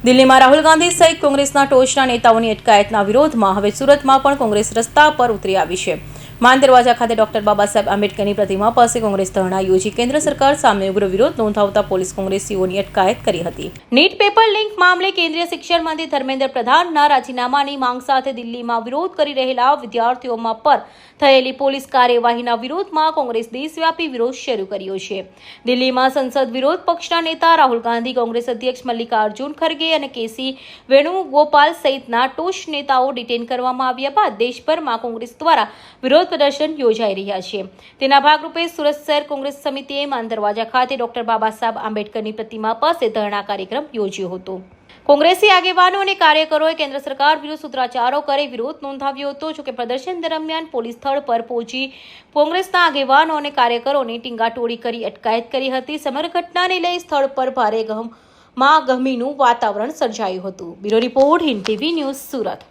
દિલ્હીમાં રાહુલ ગાંધી સહિત કોંગ્રેસના ટોચના નેતાઓની અટકાયતના વિરોધમાં હવે સુરતમાં પણ કોંગ્રેસ રસ્તા પર ઉતરી આવી છે. માન દરવાજા ખાતે ડોક્ટર બાબા સાહેબ આંબેડકરની પ્રતિમા પાસે કોંગ્રેસ ધરણા યોજી કેન્દ્ર સરકાર સામે ઉગ્ર વિરોધ નોંધાવતા પોલીસ કોંગ્રેસીઓની અટકાયત કરી હતી. નીટ પેપર લીક મામલે કેન્દ્રીય શિક્ષણ મંત્રી ધર્મેન્દ્ર પ્રધાનના રાજીનામાની માંગ સાથે દિલ્હીમાં વિરોધ કરી રહેલા વિદ્યાર્થીઓમાં પર થયેલી પોલીસ કાર્યવાહીના વિરોધમાં કોંગ્રેસ દેશવ્યાપી વિરોધ શરૂ કર્યો છે. દિલ્હીમાં સંસદ વિરોધ પક્ષના નેતા રાહુલ ગાંધી, કોંગ્રેસ અધ્યક્ષ મલ્લિકાર્જુન ખરગે અને કેસી વેણુગોપાલ સહિતના ટોચ નેતાઓ ડિટેન કરવામાં આવ્યા બાદ દેશભરમાં કોંગ્રેસ દ્વારા વિરોધ પ્રદર્શન યોજાઈ રહ્યા છે. તેના ભાગરૂપે સુરત શહેર કોંગ્રેસ સમિતિએ માન દરવાજા ખાતે ડોક્ટર બાબા સાહેબ આંબેડકરની પ્રતિમા પાસે ધરણા કાર્યક્રમ યોજ્યો હતો. કોંગ્રેસી આગેવાનો અને કાર્યકરોએ કેન્દ્ર સરકાર વિરુદ્ધ સૂત્રોચ્ચારો કરી વિરોધ નોંધાવ્યો હતો. જોકે પ્રદર્શન દરમિયાન પોલીસ સ્થળ પર પહોંચી કોંગ્રેસના આગેવાનો અને કાર્યકરોની ટીંગાટોળી કરી અટકાયત કરી હતી. સમગ્ર ઘટનાને લઈ સ્થળ પર ભારે ગમનું વાતાવરણ સર્જાયું હતું. Bureau report, Hind TV news, Surat.